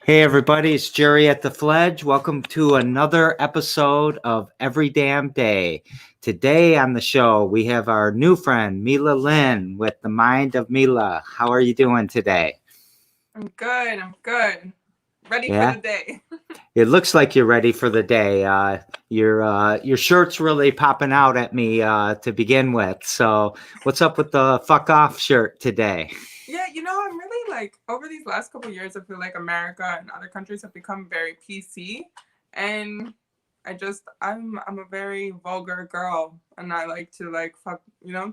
Hey everybody, it's Jerry at the Fledge. Welcome to another episode of Every Damn Day. Today on the show, we have our new friend, Mila Lynn with The Mind of Mila. How are you doing today? I'm good. I'm good. Ready for Yeah, the day. it looks like you're ready for the day. Your shirt's really popping out at me to begin with. So, what's up with the fuck off shirt today? Yeah, I'm really like over these last couple of years, I feel like America and other countries have become very PC, and I'm a very vulgar girl, and I like to like fuck,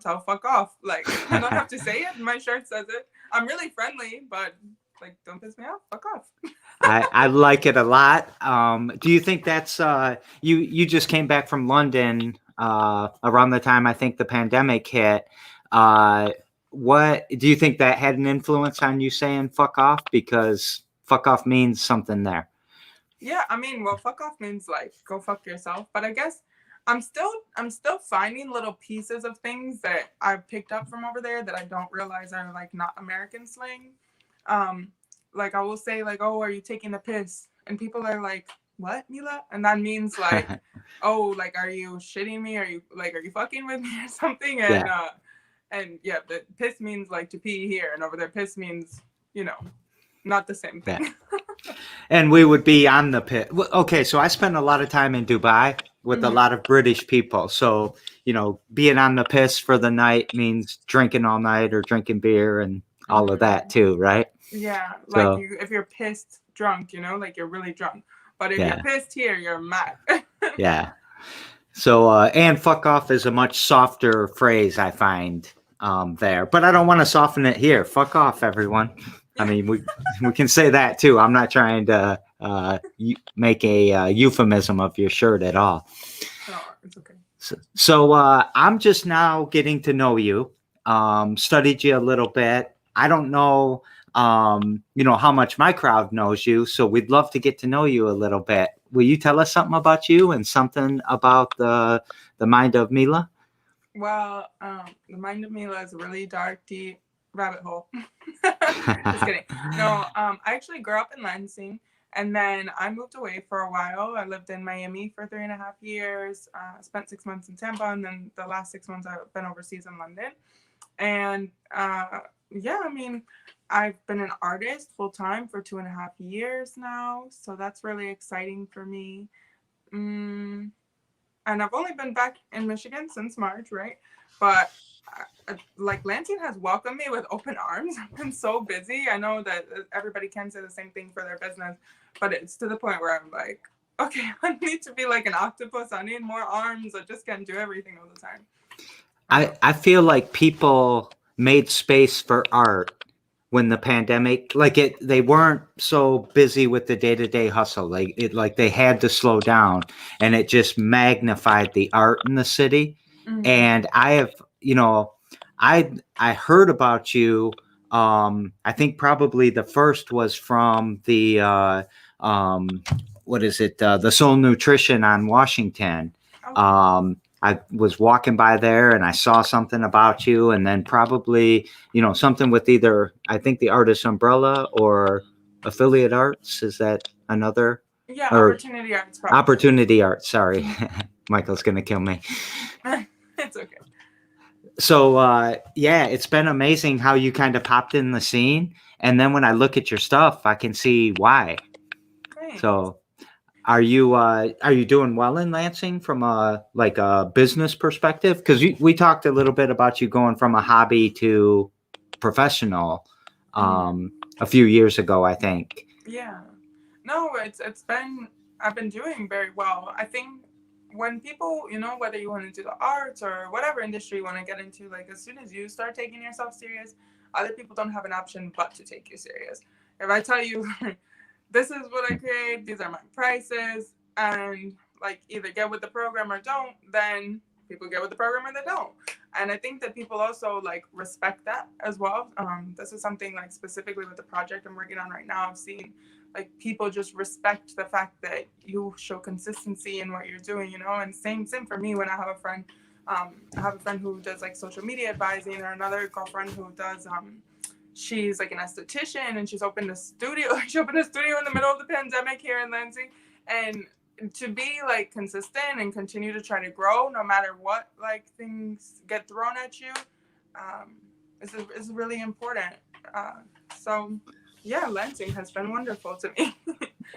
tell fuck off. Like I don't have to say it. My shirt says it. I'm really friendly, but like don't piss me off. Fuck off. I like it a lot. Do you think that's you just came back from London around the time I think the pandemic hit? Uh, what do you think that had an influence on you saying "fuck off"? Because "fuck off" means something there. Yeah, I mean, well, fuck off means like go fuck yourself. But I guess I'm still finding little pieces of things that I've picked up from over there that I don't realize are like not American slang. Um, like I will say like, "Oh, are you taking a piss?" And people are like, "What, Mila?" And that means like, "Oh, like are you shitting me? Are you fucking with me or something?" Yeah, And yeah, the piss means like to pee here, and over there piss means you know not the same yeah. thing. And we would be on the pit. Okay, so I spent a lot of time in Dubai with a Mhm. lot of British people. So, being on the piss for the night means drinking all night or drinking beer and all of that Mm. too, right? Yeah, like So, you if you're pissed drunk, like you're really drunk. But if you're yeah, pissed here, you're mad. yeah. So, and fuck off is a much softer phrase, I find there. But I don't want to soften it here. Fuck off, everyone. I Yeah. mean, we can say that too. I'm not trying to make a euphemism of your shirt at all. Oh, it's okay. So, I'm just now getting to know you. Studied you a little bit. I don't know, how much my crowd knows you. So we'd love to get to know you a little bit. Will you tell us something about you and something about the mind of Mila? Well, the mind of Mila is a really dark, deep rabbit hole. Just kidding. No, I actually grew up in Lansing, and then I moved away for a while. I lived in Miami for 3.5 years. Spent 6 months in Tampa, and then the last 6 months I've been overseas in London. And yeah, I mean, I've been an artist full time for 2.5 years now, so that's really exciting for me. Mm, and I've only been back in Michigan since March, right? But like Lansing has welcomed me with open arms. I've been so busy. I know that everybody can say the same thing for their business, but it's to the point where I'm like, okay, I need to be like an octopus. I need more arms. I just can't do everything all the time. I feel like people made space for art when the pandemic, like they weren't so busy with the day-to-day hustle, like they had to slow down, and it just magnified the art in the city. Mm-hmm. And I have, I heard about you. I think probably the first was from the um what is it, the Soul Nutrition on Washington. Okay. I was walking by there and I saw something about you, and then probably, something with either, I think, the Artist Umbrella or Affiliate Arts. Is that another? Yeah, Or opportunity arts probably. Opportunity Arts. Sorry. Michael's going to kill me. It's okay. So, yeah, it's been amazing how you kind of popped in the scene. And then when I look at your stuff, I can see why. Thanks. So, are you doing well in Lansing from a business perspective? Because we talked a little bit about you going from a hobby to professional Mm-hmm. a few years ago, I think. Yeah. No, it's been I've been doing very well. I think when people, whether you want to do the arts or whatever industry you want to get into, like as soon as you start taking yourself serious, other people don't have an option but to take you serious. If I tell you this is what I create, these are my prices, and like either get with the program or don't, then people get with the program or they don't. And I think that people also like respect that as well. This is something like specifically with the project I'm working on right now. I've seen like people just respect the fact that you show consistency in what you're doing, and same for me when I have a friend. I have a friend who does like social media advising, or another girlfriend who does she's like an esthetician, and she's opened a studio. She opened a studio in the middle of the pandemic here in Lansing, and to be like consistent and continue to try to grow no matter what like things get thrown at you is really important. So yeah, Lansing has been wonderful to me.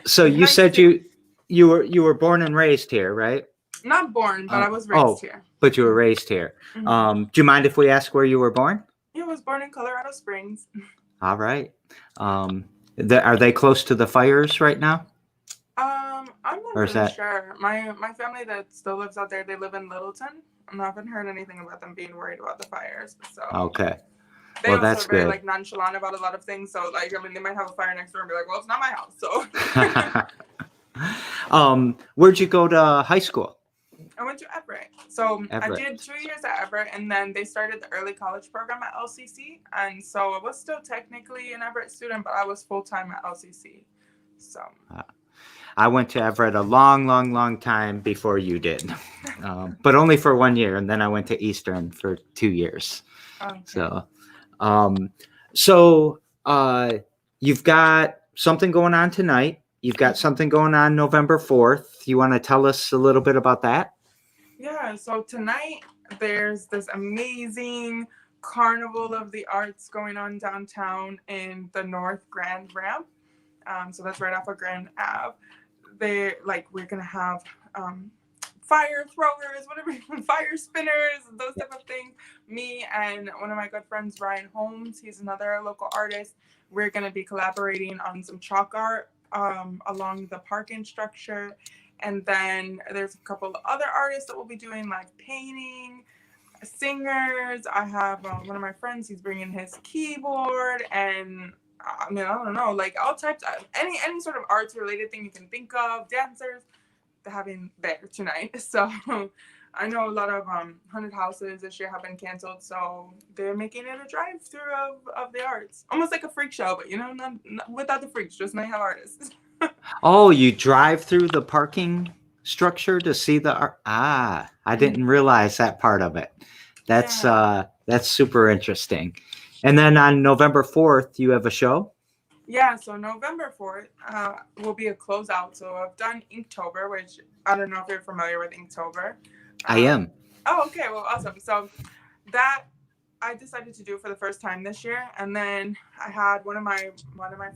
So you Nice said to- you were born and raised here, right? Not born, but I was raised here. But you were raised here. Mm-hmm. Do you mind if we ask where you were born? Yeah, I was born in Colorado Springs. All right. Are they close to the fires right now? I'm not Or is really that- sure. My family that still lives out there, they live in Littleton. I haven't heard anything about them being worried about the fires. So Okay. they Well, also that's are very good. like nonchalant about a lot of things. So like, I mean, they might have a fire next door and be like, well, it's not my house. So Where'd you go to high school? I went to Everett. So Everett. I did 2 years at Everett, and then they started the early college program at LCC. And so I was still technically an Everett student, but I was full-time at LCC. So I went to Everett a long time before you did, but only for 1 year, and then I went to Eastern for 2 years. okay. So you've got something going on tonight. You've got something going on November 4th. You want to tell us a little bit about that? Yeah, so tonight there's this amazing Carnival of the Arts going on downtown in the North Grand Ramp. So that's right off of Grand Ave. We're gonna have fire throwers, fire spinners, those type of things. Me and one of my good friends, Ryan Holmes, he's another local artist. We're gonna be collaborating on some chalk art along the parking structure. And then there's a couple of other artists that will be doing like painting, singers. I have one of my friends, he's bringing his keyboard, and I mean, I don't know, like all types of any sort of arts related thing you can think of, dancers, they're having there tonight. So I know a lot of haunted houses this year have been canceled, so they're making it a drive-through of the arts, almost like a freak show, but you know, not without the freaks, just night have artists. Oh, you drive through the parking structure to see the art? Ah, I didn't realize that part of it. That's super interesting. And then on November 4th, you have a show? Yeah, so November 4th will be a closeout. So I've done Inktober, which I don't know if you're familiar with Inktober. I am. Oh, okay. Well, awesome. So that I decided to do for the first time this year, and then I had one of my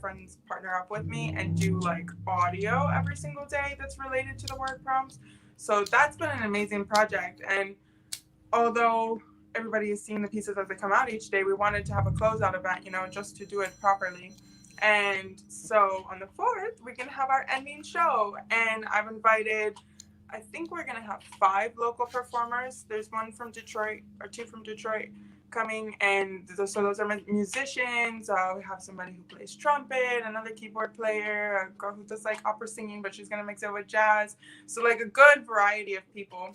friends partner up with me and do like audio every single day that's related to the word prompts. So that's been an amazing project. And although everybody is seeing the pieces as they come out each day, we wanted to have a closeout event, just to do it properly. And so on the 4th, we're going to have our ending show. And I've invited, I think we're going to have 5 local performers. There's one from Detroit or 2 from Detroit coming. And so those are musicians. We have somebody who plays trumpet, another keyboard player, a girl who does like opera singing, but she's going to mix it with jazz. So like a good variety of people.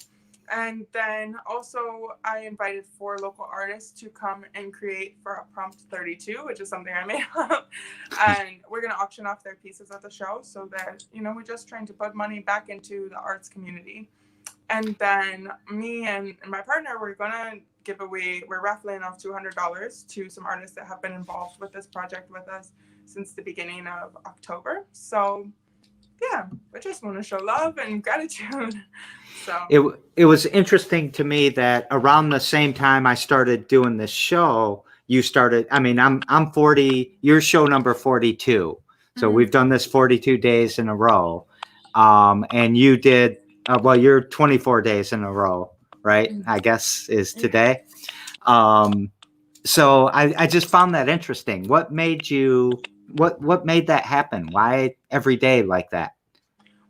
And then also I invited 4 local artists to come and create for a prompt 32, which is something I made up. And we're going to auction off their pieces at the show so that, we're just trying to put money back into the arts community. And then me and my partner, we're raffling off $200 to some artists that have been involved with this project with us since the beginning of October. So yeah, I just want to show love and gratitude. So it was interesting to me that around the same time I started doing this show, you started. I mean, I'm 40. Your show number 42. So we've done this 42 days in a row, and you did. You're 24 days in a row, right? I guess is today. So I just found that interesting. What made you? What made that happen? Why every day like that?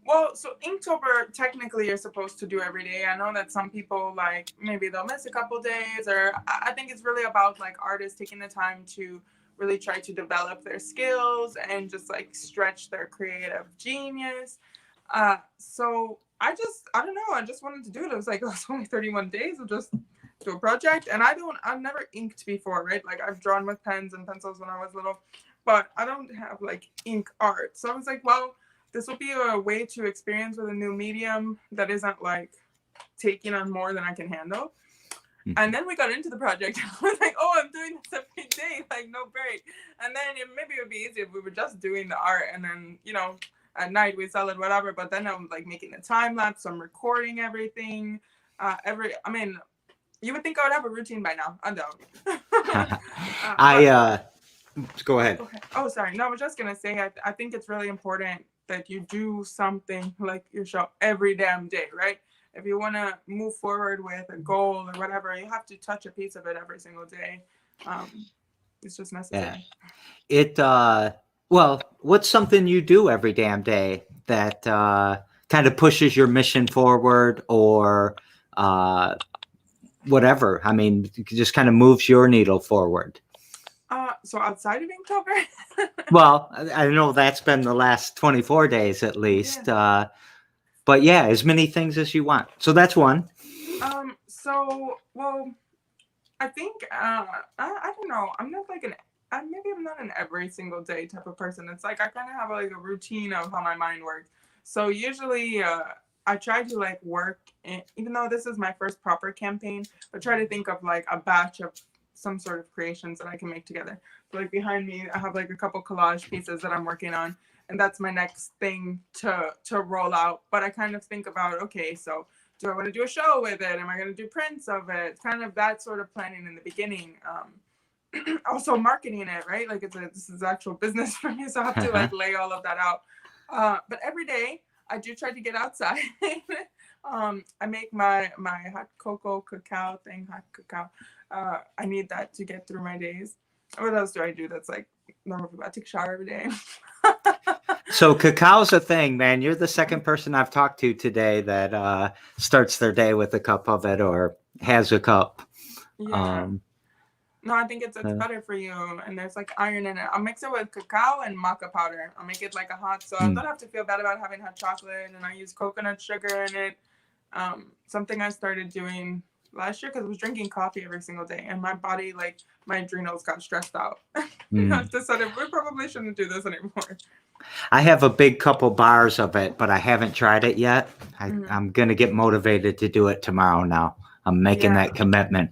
Well, so Inktober, technically you're supposed to do every day. I know that some people, like, maybe they'll miss a couple days, or I think it's really about, like, artists taking the time to really try to develop their skills and just, like, stretch their creative genius. So I don't know, I just wanted to do it. I was like, it's only 31 days, I'll just do a project. And I've never inked before, right? Like, I've drawn with pens and pencils when I was little, but I don't have, like, ink art. So I was like, well, this will be a way to experience with a new medium that isn't like taking on more than I can handle. And then we got into the project. I was like, oh, I'm doing this every day, like no break. And then maybe it would be easier if we were just doing the art and then, at night we sell it, whatever. But then I'm like making a time lapse. I'm recording everything. You would think I would have a routine by now. I don't. Go ahead. Okay. Oh, sorry. No, I was just going to say, I think it's really important that you do something like your show every damn day, right? If you want to move forward with a goal or whatever, you have to touch a piece of it every single day. It's just necessary. Yeah. Well, what's something you do every damn day that kind of pushes your mission forward or whatever? I mean, just kind of moves your needle forward. So outside of Inktober? Well, I know that's been the last 24 days at least. Yeah. But yeah, as many things as you want. So that's one. I think, I don't know. I'm not like maybe I'm not an every single day type of person. It's like I kind of have like a routine of how my mind works. So usually I try to like work, even though this is my first proper campaign, but try to think of like a batch of some sort of creations that I can make together. So like behind me, I have like a couple collage pieces that I'm working on, and that's my next thing to roll out. But I kind of think about, okay, so do I want to do a show with it? Am I going to do prints of it? Kind of that sort of planning in the beginning. Also marketing it, right? Like this is actual business for me, so I have to like lay all of that out. But every day I do try to get outside. I make my hot cacao thing, hot cacao. I need that to get through my days. What else do I do that's like normal people? I take a shower every day. So cacao's a thing, man. You're the second person I've talked to today that starts their day with a cup of it or has a cup. Yeah. No, I think it's better for you, and there's like iron in it. I'll mix it with cacao and maca powder. I'll make it like a hot, so I don't have to feel bad about having hot chocolate, and I use coconut sugar in it. Something I started doing last year because I was drinking coffee every single day, and my body, like my adrenals, got stressed out. I decided we probably shouldn't do this anymore. I have a big couple bars of it, but I haven't tried it yet. I'm going to get motivated to do it tomorrow now. I'm making that commitment.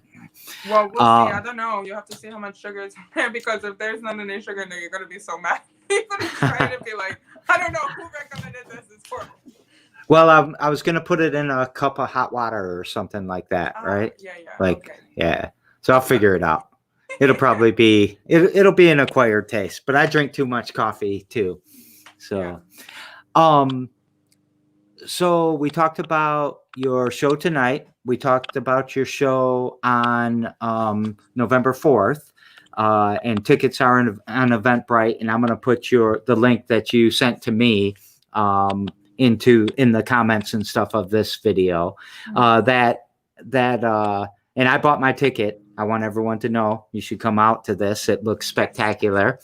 Well, we'll see. I don't know. You have to see how much sugar is in there, because if there's not any sugar in there, you're going to be so mad. You're going to try it and be like, I don't know who recommended this. It's horrible. Well, I was going to put it in a cup of hot water or something like that, right? Yeah. Like, okay. Yeah. So I'll figure it out. It'll probably be, it'll be an acquired taste, but I drink too much coffee too. So, so we talked about your show tonight. We talked about your show on November 4th, and tickets are on Eventbrite. And I'm going to put the link that you sent to me in the comments and stuff of this video. And I bought my ticket. I want everyone to know you should come out to this. It looks spectacular.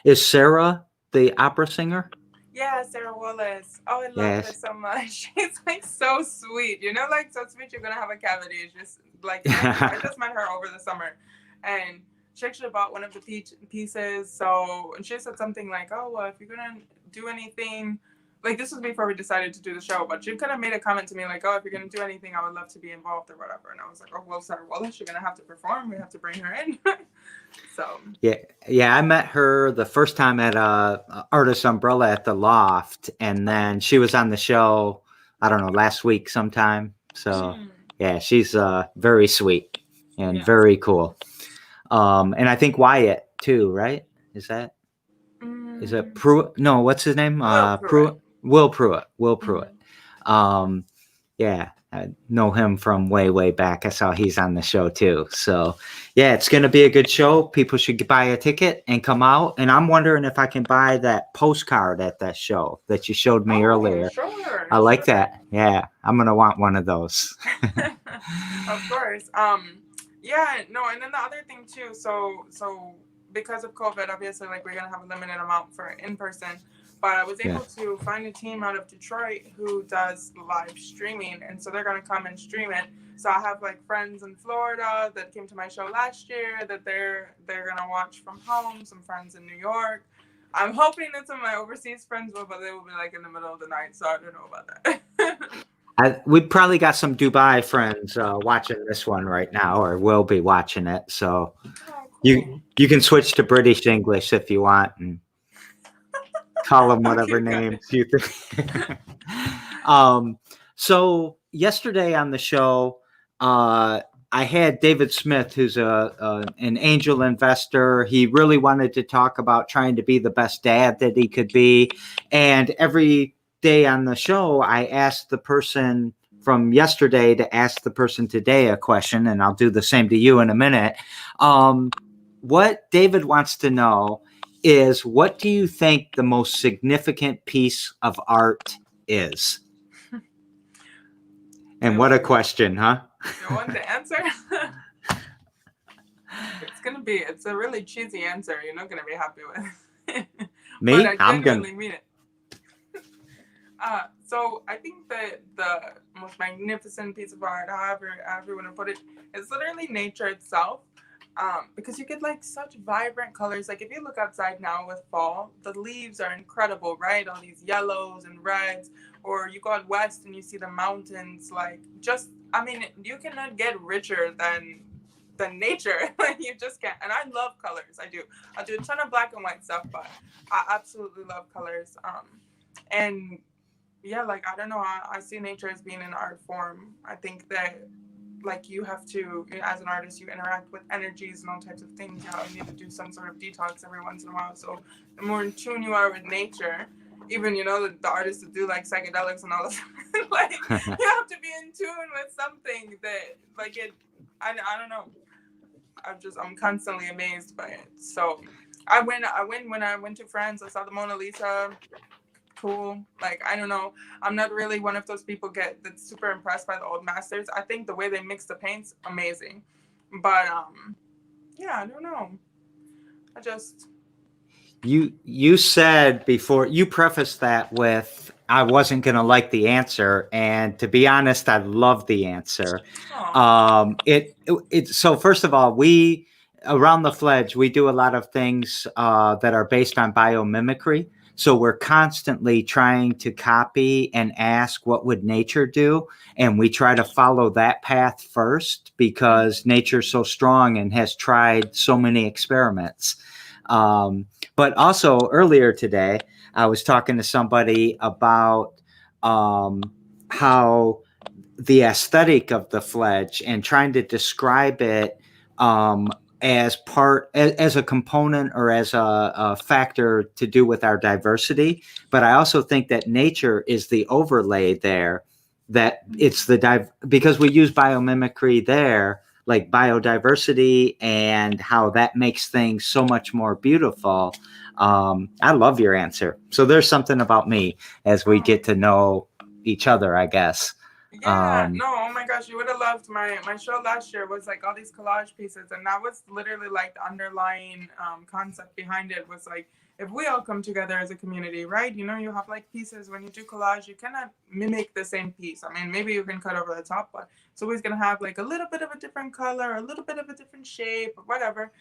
Is Sarah the opera singer? Yeah, Sarah Wallace. Oh, I love her so much. She's like so sweet. Like so sweet you're gonna have a cavity. It's just like I just met her over the summer, and she actually bought one of the pieces. So, and she said something like, "Oh, well, if you're gonna do anything." Like, this was before we decided to do the show, but she kind of made a comment to me like, "Oh, if you're going to do anything, I would love to be involved," or whatever. And I was like, "Oh, well, Sarah Wallace, you're going to have to perform. We have to bring her in." So. Yeah. I met her the first time at Artist Umbrella at the Loft, and then she was on the show, I don't know, last week sometime. So, yeah, she's very sweet and very cool. And I think Wyatt, too, right? Is it Pruitt? No, what's his name? Will Pruitt. Yeah, I know him from way back. I saw he's on the show too. So yeah, it's going to be a good show. People should buy a ticket and come out. And I'm wondering if I can buy that postcard at that show that you showed me earlier. Sure. I like that. Yeah, I'm going to want one of those. Of course. Yeah, no, and then the other thing too, so because of COVID, obviously, like, we're going to have a limited amount for in-person, but I was able to find a team out of Detroit who does live streaming, and so they're going to come and stream it. So I have, like, friends in Florida that came to my show last year that they're going to watch from home, some friends in New York. I'm hoping that some of my overseas friends will, but they will be, like, in the middle of the night, so I don't know about that. We probably got some Dubai friends watching this one right now, or will be watching it. So Oh, cool. you can switch to British English if you want, and call them Okay, whatever got it. names you think. um, so yesterday on the show, I had David Smith, who's an angel investor. He really wanted to talk about trying to be the best dad that he could be, and every day on the show, I asked the person from yesterday to ask the person today a question, and I'll do the same to you in a minute. What David wants to know is, what do you think the most significant piece of art is? And what a question, huh? You want the answer? It's a really cheesy answer you're not gonna be happy with. But Me? I genuinely mean it. So I think that the most magnificent piece of art, however you want to put it, is literally nature itself. Because you get like such vibrant colors. Like if you look outside now with fall, the leaves are incredible, right? All these yellows and reds. Or you go out west and you see the mountains. Like just, I mean, you cannot get richer than nature. Like you just can't. And I love colors. I do. I do a ton of black and white stuff, but I absolutely love colors. And yeah, like I don't know, I see nature as being an art form. I think that like you have to, as an artist, you interact with energies and all types of things. You need to do some sort of detox every once in a while. So the more in tune you are with nature, even the artists that do like psychedelics and all this, like you have to be in tune with something that like it. I don't know. I'm constantly amazed by it. So when I went to France. I saw the Mona Lisa. Cool. Like I don't know. I'm not really one of those people that's super impressed by the old masters. I think the way they mix the paints, amazing. But yeah, I don't know. I just You said before, you prefaced that with, I wasn't going to like the answer, and to be honest, I love the answer. So first of all, we around the Fledge, we do a lot of things that are based on biomimicry. So we're constantly trying to copy and ask, what would nature do? And we try to follow that path first because nature's so strong and has tried so many experiments. But also earlier today, I was talking to somebody about how the aesthetic of the Fledge and trying to describe it as a component or as a factor to do with our diversity. But I also think that nature is the overlay there, that it's because we use biomimicry there, like biodiversity and how that makes things so much more beautiful. I love your answer. So there's something about me as we get to know each other, I guess. Yeah, no, oh my gosh, you would have loved my show last year. Was like all these collage pieces, and that was literally like the underlying concept behind it was like, if we all come together as a community, right? You have like pieces. When you do collage, you cannot mimic the same piece. I mean, maybe you can cut over the top, but it's always gonna have like a little bit of a different color, a little bit of a different shape, or whatever.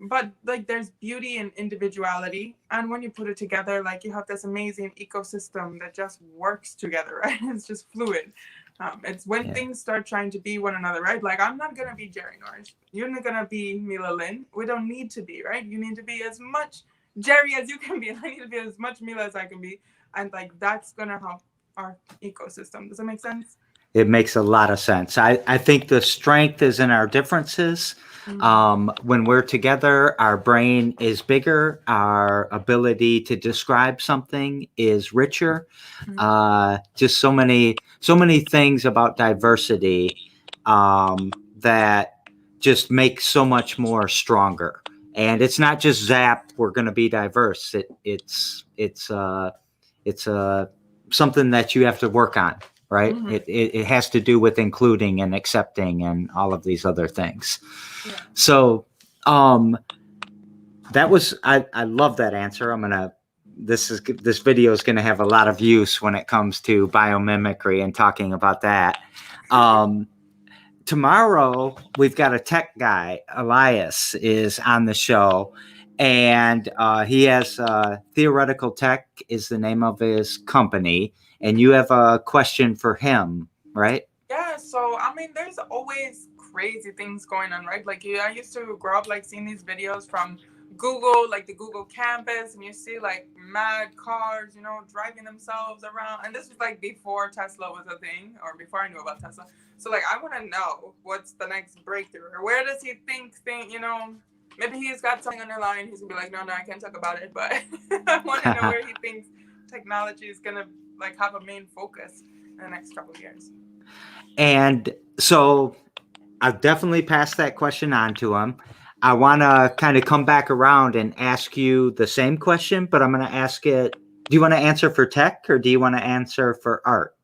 But like there's beauty in individuality, and when you put it together, like you have this amazing ecosystem that just works together, right? It's just fluid. It's when things start trying to be one another, right? Like I'm not gonna be Jerry Norris, you're not gonna be Mila Lynn. We don't need to be, right? You need to be as much Jerry as you can be, and I need to be as much Mila as I can be, and like that's gonna help our ecosystem. Does that make sense? It makes a lot of sense. I think the strength is in our differences. When we're together, our brain is bigger. Our ability to describe something is richer. Just so many things about diversity that just make so much more stronger. And it's not just zap, we're going to be diverse. It's something that you have to work on. Right. It has to do with including and accepting and all of these other things. Yeah. So that was, I love that answer. This video is going to have a lot of use when it comes to biomimicry and talking about that. Tomorrow we've got a tech guy. Elias is on the show, and he has Theoretical Tech is the name of his company. and you have a question for him, right? Yeah, so I mean, there's always crazy things going on, right? Like, yeah, I used to grow up like seeing these videos from Google, like the Google campus, and you see like mad cars, driving themselves around. And this was like before Tesla was a thing, or before I knew about Tesla. So like, I want to know what's the next breakthrough, or where does he think, maybe he's got something underlying. He's gonna be like, no, I can't talk about it, but I want to know where he thinks technology is gonna like have a main focus in the next couple of years. And so I've definitely passed that question on to him. I want to kind of come back around and ask you the same question, but I'm going to ask it. Do you want to answer for tech or do you want to answer for art?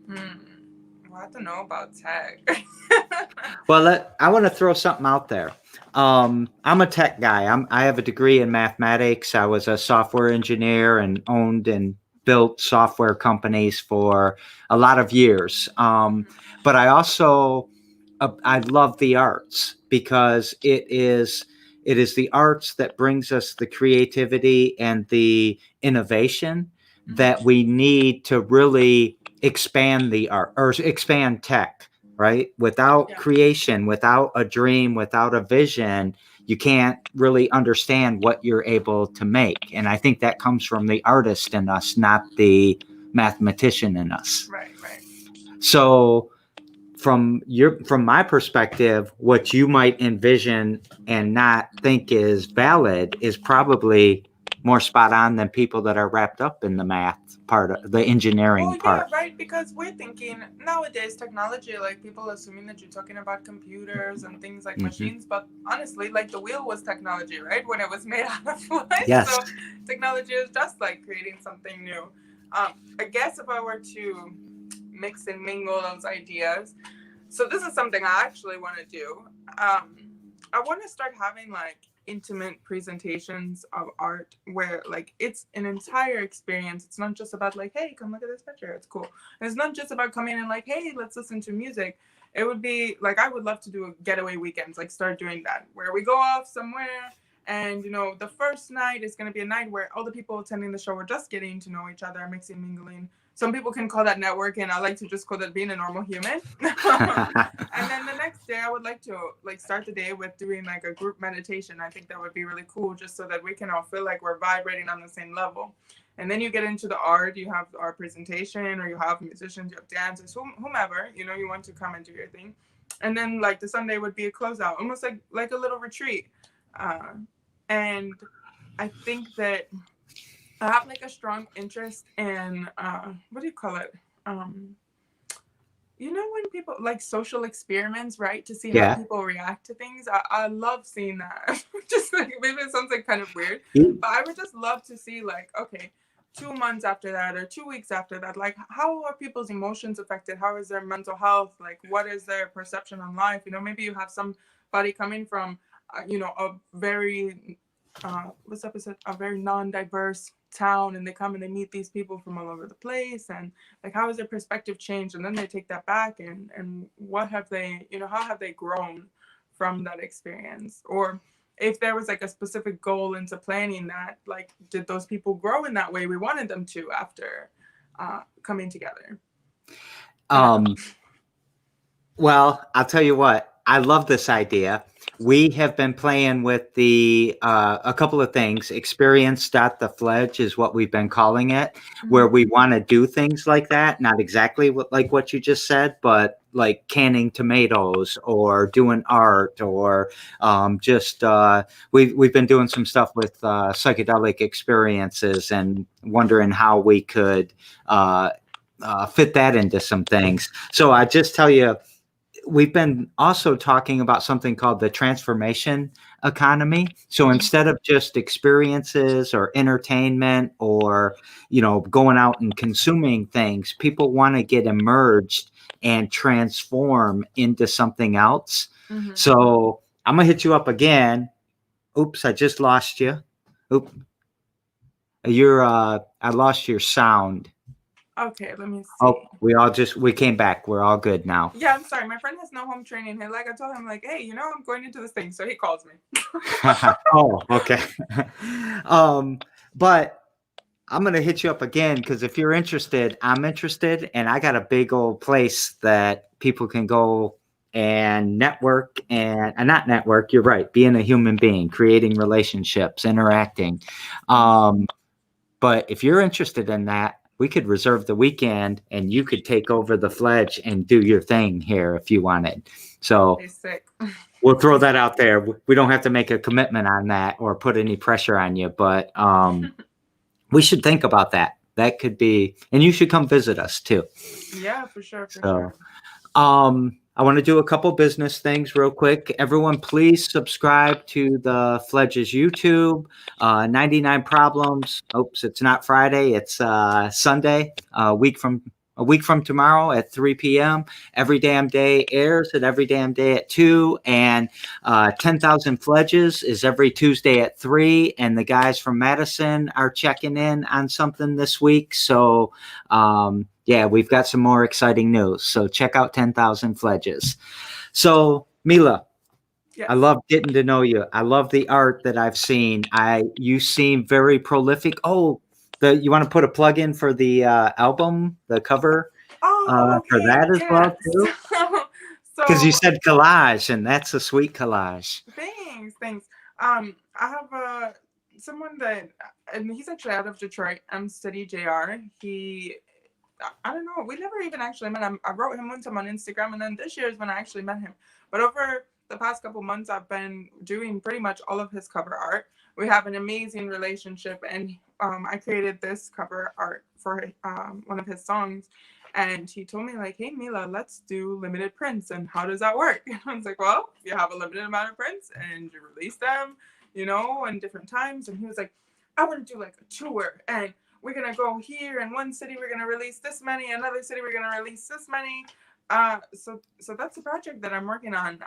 Well, I don't know about tech. Well, I want to throw something out there. I'm a tech guy. I have a degree in mathematics. I was a software engineer and owned and built software companies for a lot of years. But I also I love the arts because it is the arts that brings us the creativity and the innovation that we need to really expand the art or expand tech, right? Without creation, without a dream, without a vision, you can't really understand what you're able to make. And I think that comes from the artist in us, not the mathematician in us. Right. So from my perspective, what you might envision and not think is valid is probably more spot on than people that are wrapped up in the math part of the engineering part. Yeah, right. Because we're thinking nowadays technology, like people assuming that you're talking about computers and things like machines, but honestly, like the wheel was technology, right? When it was made out of wood. Yes. So technology is just like creating something new. I guess if I were to mix and mingle those ideas, so this is something I actually want to do. I want to start having like intimate presentations of art where like it's an entire experience. It's not just about like, hey, come look at this picture, it's cool. And it's not just about coming in like, hey, let's listen to music. It would be like, I would love to do getaway weekends, like start doing that where we go off somewhere and the first night is going to be a night where all the people attending the show are just getting to know each other, mixing, mingling. Some people can call that networking. I like to just call that being a normal human. And then the next day, I would like to like start the day with doing like a group meditation. I think that would be really cool, just so that we can all feel like we're vibrating on the same level. And then you get into the art. You have our presentation, or you have musicians, you have dancers, whomever you want to come and do your thing. And then like the Sunday would be a closeout, almost like a little retreat. And I think that I have like a strong interest in what do you call it? When people like social experiments, right? To see how people react to things. I love seeing that. Just like maybe it sounds like kind of weird, but I would just love to see like, okay, 2 months after that or 2 weeks after that, like how are people's emotions affected? How is their mental health? Like what is their perception on life? Maybe you have somebody coming from, a very a very non-diverse town, and they come and they meet these people from all over the place, and like how has their perspective changed, and then they take that back and what have they how have they grown from that experience, or if there was like a specific goal into planning that, like did those people grow in that way we wanted them to after coming together. Well, I'll tell you what, I love this idea. We have been playing with a couple of things. Experience.the Fledge is what we've been calling it, where we want to do things like that. Not exactly like what you just said, but like canning tomatoes or doing art or we've been doing some stuff with psychedelic experiences and wondering how we could fit that into some things. So I just tell you, we've been also talking about something called the transformation economy. So instead of just experiences or entertainment or, going out and consuming things, people want to get immersed and transform into something else. So I'm going to hit you up again. Oops, I just lost you. Oop. I lost your sound. Okay, let me see. Oh, we came back. We're all good now. Yeah, I'm sorry. My friend has no home training. And like I told him, like, hey, I'm going into this thing. So he calls me. Oh, okay. But I'm going to hit you up again because if you're interested, I'm interested. And I got a big old place that people can go and network and not network. You're right. Being a human being, creating relationships, interacting. But if you're interested in that, we could reserve the weekend and you could take over the Fledge and do your thing here if you wanted. So They're sick. we'll throw that out there. We don't have to make a commitment on that or put any pressure on you, but we should think about that. That could be, and you should come visit us too. Yeah, for sure. So, I want to do a couple business things real quick. Everyone, please subscribe to the Fledge's YouTube. 99 Problems. Oops, it's not Friday. It's Sunday. A week from tomorrow at 3 p.m. Every damn day airs at every damn day at 2. And 10,000 Fledges is every Tuesday at 3. And the guys from Madison are checking in on something this week. So, yeah, we've got some more exciting news. So check out 10,000 Fledges. So, Mila, Yes. I love getting to know you. I love the art that I've seen. You seem very prolific. Oh, you want to put a plug in for the album, the cover for that as well too? Because you said collage, and that's a sweet collage. Thanks. I have someone that, and he's actually out of Detroit. Steady JR. I don't know. We never even actually met him. I wrote him one time on Instagram, and then this year is when I actually met him. But over the past couple months, I've been doing pretty much all of his cover art. We have an amazing relationship, and I created this cover art for one of his songs. And he told me, like, hey, Mila, let's do limited prints. And how does that work? And I was like, well, you have a limited amount of prints and you release them, in different times. And he was like, I want to do like a tour. And we're going to go here in one city, we're going to release this many, another city, we're going to release this many. So that's a project that I'm working on.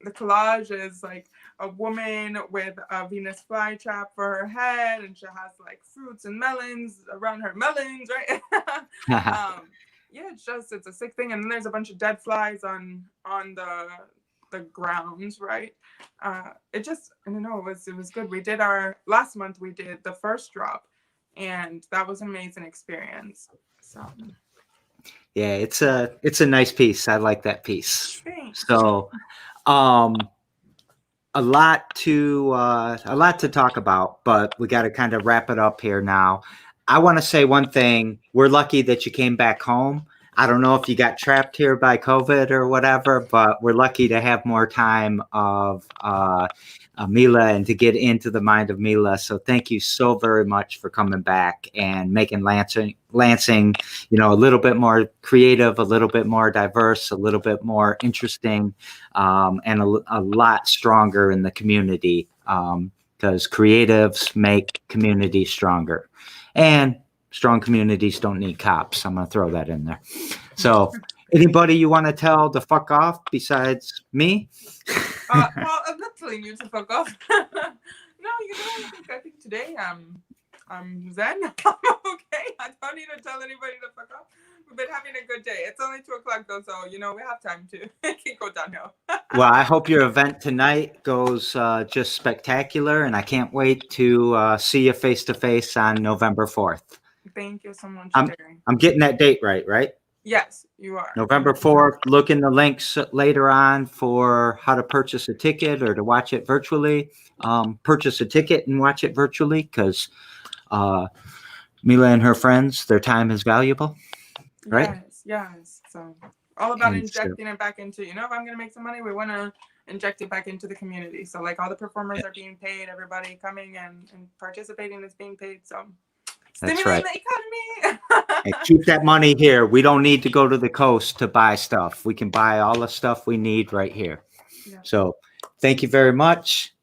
The collage is like a woman with a Venus flytrap for her head, and she has like fruits and melons around her melons, right? Yeah, it's a sick thing. And then there's a bunch of dead flies on the grounds, right? I don't know, it was good. Last month we did the first drop, and that was an amazing experience. So yeah, it's a nice piece. I like that piece. Thanks. So a lot to talk about, but we got to kind of wrap it up here now. I want to say one thing. We're lucky that you came back home. I don't know if you got trapped here by COVID or whatever, but we're lucky to have more time of Mila and to get into the mind of Mila. So thank you so very much for coming back and making Lansing, a little bit more creative, a little bit more diverse, a little bit more interesting, and a lot stronger in the community, because creatives make communities stronger. And strong communities don't need cops. I'm going to throw that in there. So anybody you want to tell to fuck off besides me? Well, I'm not telling you to fuck off. No, I think today I'm zen. I'm okay. I don't need to tell anybody to fuck off. We've been having a good day. It's only 2:00 though, so we have time to it can go downhill. Well, I hope your event tonight goes just spectacular, and I can't wait to see you face to face on November 4th. Thank you so much, Terry. I'm getting that date right? Yes, you are. November 4th. Look in the links later on for how to purchase a ticket or to watch it virtually. Purchase a ticket and watch it virtually, because Mila and her friends, their time is valuable. Right? Yes. So all about injecting it back into, if I'm going to make some money, we want to inject it back into the community. So like all the performers are being paid, everybody coming and participating is being paid. So stimulate the economy. And keep that money here. We don't need to go to the coast to buy stuff. We can buy all the stuff we need right here. Yeah. So thank you very much.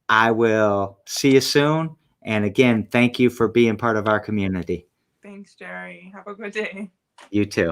I will see you soon. And again, thank you for being part of our community. Thanks, Jerry. Have a good day. You too.